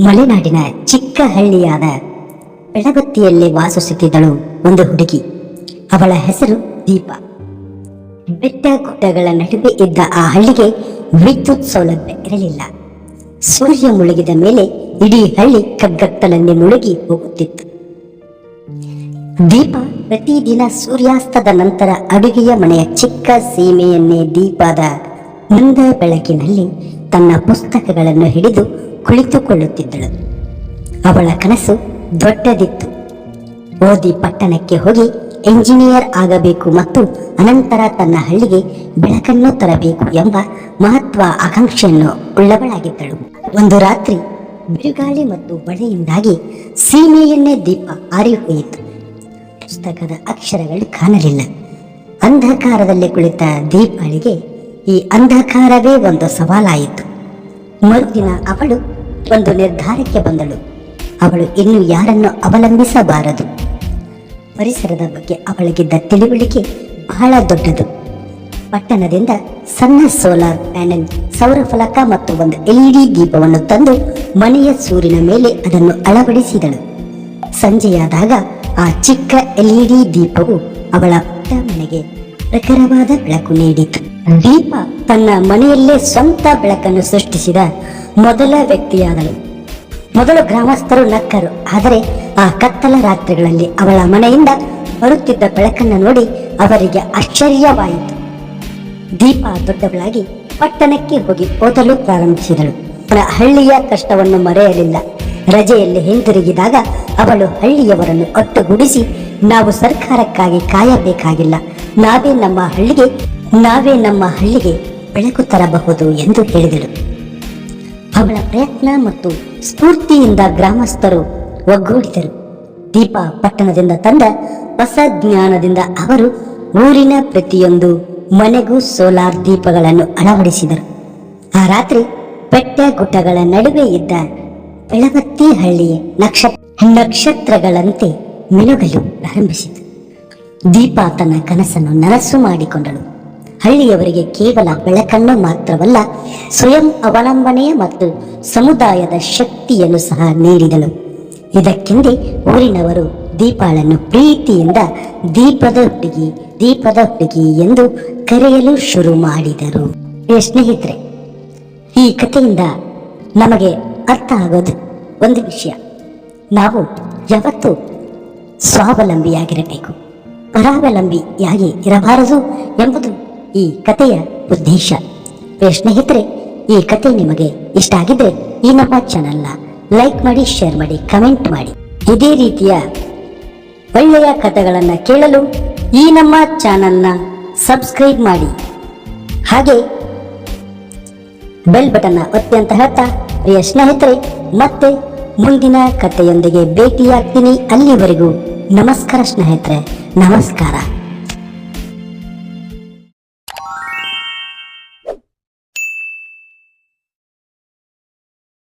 ಮಲೆನಾಡಿನ ಚಿಕ್ಕ ಹಳ್ಳಿಯಾದ ಬೆಳಗುತ್ತಿಯಲ್ಲಿ ವಾಸಿಸುತ್ತಿದ್ದಳು ಒಂದು ಹುಡುಗಿ. ಅವಳ ಹೆಸರು ದೀಪ. ಬೆಟ್ಟ ಗುಡ್ಡಗಳ ನಡುವೆ ಇದ್ದ ಆ ಹಳ್ಳಿಗೆ ವಿದ್ಯುತ್ ಸೌಲಭ್ಯ ಇರಲಿಲ್ಲ. ಸೂರ್ಯ ಮುಳುಗಿದ ಮೇಲೆ ಇಡೀ ಹಳ್ಳಿ ಕಗ್ಗತ್ತಲಲ್ಲಿ ಮುಳುಗಿ ಹೋಗುತ್ತಿತ್ತು. ದೀಪ ಪ್ರತಿದಿನ ಸೂರ್ಯಾಸ್ತದ ನಂತರ ಅಡುಗೆಯ ಮನೆಯ ಚಿಕ್ಕ ಸೀಮೆಯನ್ನೇ ದೀಪದ ಮಂದ ಬೆಳಕಿನಲ್ಲಿ ತನ್ನ ಪುಸ್ತಕಗಳನ್ನು ಹಿಡಿದು ಕುಳಿತುಕೊಳ್ಳುತ್ತಿದ್ದಳು. ಅವಳ ಕನಸು ದೊಡ್ಡದಿತ್ತು. ಓದಿ ಪಟ್ಟಣಕ್ಕೆ ಹೋಗಿ ಎಂಜಿನಿಯರ್ ಆಗಬೇಕು ಮತ್ತು ಅನಂತರ ತನ್ನ ಹಳ್ಳಿಗೆ ಬೆಳಕನ್ನು ತರಬೇಕು ಎಂಬ ಮಹತ್ವ ಆಕಾಂಕ್ಷೆಯನ್ನು ಉಳ್ಳವಳಾಗಿದ್ದಳು. ಒಂದು ರಾತ್ರಿ ಬಿರುಗಾಳಿ ಮತ್ತು ಮಳೆಯಿಂದಾಗಿ ಸೀಮೆಯನ್ನೇ ದೀಪ ಆರಿಹೋಯಿತು. ಪುಸ್ತಕದ ಅಕ್ಷರಗಳು ಕಾಣಲಿಲ್ಲ. ಅಂಧಕಾರದಲ್ಲಿ ಕುಳಿತ ದೀಪಾಳಿಗೆ ಈ ಅಂಧಕಾರವೇ ಒಂದು ಸವಾಲಾಯಿತು. ಮರುದಿನ ಅವಳು ಒಂದು ನಿರ್ಧಾರಕ್ಕೆ ಬಂದಳು. ಅವಳು ಇನ್ನು ಯಾರನ್ನು ಅವಲಂಬಿಸಬಾರದು. ಪರಿಸರದ ಬಗ್ಗೆ ಅವಳಿಗಿದ್ದ ತಿಳಿವಳಿಕೆ ಬಹಳ ದೊಡ್ಡದು. ಪಟ್ಟಣದಿಂದ ಸಣ್ಣ ಸೋಲಾರ್ ಪ್ಯಾನೆಲ್, ಸೌರಫಲಕ ಮತ್ತು ಒಂದು LED ದೀಪವನ್ನು ತಂದು ಮನೆಯ ಸೂರಿನ ಮೇಲೆ ಅದನ್ನು ಅಳವಡಿಸಿದಳು. ಸಂಜೆಯಾದಾಗ ಆ ಚಿಕ್ಕ LED ದೀಪವು ಅವಳ ಪುಟ್ಟ ಮನೆಗೆ ಪ್ರಖರವಾದ ಬೆಳಕು ನೀಡಿತು. ದೀಪ ತನ್ನ ಮನೆಯಲ್ಲೇ ಸ್ವಂತ ಬೆಳಕನ್ನು ಸೃಷ್ಟಿಸಿದ ಮೊದಲ ವ್ಯಕ್ತಿಯಾದಳು. ಮೊದಲು ಗ್ರಾಮಸ್ಥರು ನಕ್ಕರು, ಆದರೆ ಆ ಕತ್ತಲ ರಾತ್ರಿಗಳಲ್ಲಿ ಅವಳ ಮನೆಯಿಂದ ಬರುತ್ತಿದ್ದ ಬೆಳಕನ್ನು ನೋಡಿ ಅವರಿಗೆ ಆಶ್ಚರ್ಯವಾಯಿತು. ದೀಪ ದೊಡ್ಡವಳಾಗಿ ಪಟ್ಟಣಕ್ಕೆ ಹೋಗಿ ಓದಲು ಪ್ರಾರಂಭಿಸಿದಳು. ಅವಳ ಹಳ್ಳಿಯ ಕಷ್ಟವನ್ನು ಮರೆಯಲಿಲ್ಲ. ರಜೆಯಲ್ಲಿ ಹಿಂದಿರುಗಿದಾಗ ಅವಳು ಹಳ್ಳಿಯವರನ್ನು ಒಟ್ಟುಗೂಡಿಸಿ, ನಾವು ಸರ್ಕಾರಕ್ಕಾಗಿ ಕಾಯಬೇಕಾಗಿಲ್ಲ, ನಾವೇ ನಮ್ಮ ಹಳ್ಳಿಗೆ ಬೆಳಕು ತರಬಹುದು ಎಂದು ಹೇಳಿದಳು. ಅವಳ ಪ್ರಯತ್ನ ಮತ್ತು ಸ್ಫೂರ್ತಿಯಿಂದ ಗ್ರಾಮಸ್ಥರು ಒಗ್ಗೂಡಿದರು. ದೀಪ ಪಟ್ಟಣದಿಂದ ತಂದ ಹೊಸ ಜ್ಞಾನದಿಂದ ಅವರು ಊರಿನ ಪ್ರತಿಯೊಂದು ಮನೆಗೂ ಸೋಲಾರ್ ದೀಪಗಳನ್ನು ಅಳವಡಿಸಿದರು. ಆ ರಾತ್ರಿ ಬೆಟ್ಟ ಗುಡ್ಡಗಳ ನಡುವೆ ಇದ್ದ ಬೆಳವತ್ತಿ ಹಳ್ಳಿಯ ನಕ್ಷತ್ರಗಳಂತೆ ಮಿನುಗಲು ಪ್ರಾರಂಭಿಸಿತು. ದೀಪ ತನ್ನ ಕನಸನ್ನು ನನಸು ಮಾಡಿಕೊಂಡಳು. ಹಳ್ಳಿಯವರಿಗೆ ಕೇವಲ ಬೆಳಕನ್ನು ಮಾತ್ರವಲ್ಲ, ಸ್ವಯಂ ಅವಲಂಬನೆಯ ಮತ್ತು ಸಮುದಾಯದ ಶಕ್ತಿಯನ್ನು ಸಹ ನೀಡಿದಳು. ಇದಕ್ಕೆಂದೇ ಊರಿನವರು ದೀಪಾಳನ್ನು ಪ್ರೀತಿಯಿಂದ ದೀಪದ ಹುಡುಗಿ ಎಂದು ಕರೆಯಲು ಶುರು ಮಾಡಿದರು. ಸ್ನೇಹಿತರೆ, ಈ ಕಥೆಯಿಂದ ನಮಗೆ ಅರ್ಥ ಆಗೋದು ಒಂದು ವಿಷಯ: ನಾವು ಯಾವತ್ತೂ ಸ್ವಾವಲಂಬಿಯಾಗಿರಬೇಕು, ಪರಾವಲಂಬಿಯಾಗಿ ಇರಬಾರದು ಎಂಬುದು ಈ ಕಥೆಯ ಉದ್ದೇಶ. ಸ್ನೇಹಿತರೆ, ಈ ಕಥೆ ನಿಮಗೆ ಇಷ್ಟ ಆಗಿದ್ರೆ ಈ ನಮ್ಮ ಚಾನೆಲ್ನ ಲೈಕ್ ಮಾಡಿ, ಶೇರ್ ಮಾಡಿ, ಕಮೆಂಟ್ ಮಾಡಿ. ಇದೇ ರೀತಿಯ ಒಳ್ಳೆಯ ಕಥೆಗಳನ್ನು ಕೇಳಲು ಈ ನಮ್ಮ ಚಾನೆಲ್ನ ಸಬ್ಸ್ಕ್ರೈಬ್ ಮಾಡಿ, ಹಾಗೆ ಬೆಲ್ ಬಟನ್ನ ಒತ್ತಿ ಅಂತ ಹೇಳ್ತಾ, ಪ್ರಿಯ ಸ್ನೇಹಿತರೆ, ಮತ್ತೆ ಮುಂದಿನ ಕಥೆಯೊಂದಿಗೆ ಭೇಟಿಯಾಗ್ತೀನಿ. ಅಲ್ಲಿವರೆಗೂ ನಮಸ್ಕಾರ ಸ್ನೇಹಿತರೆ, ನಮಸ್ಕಾರ.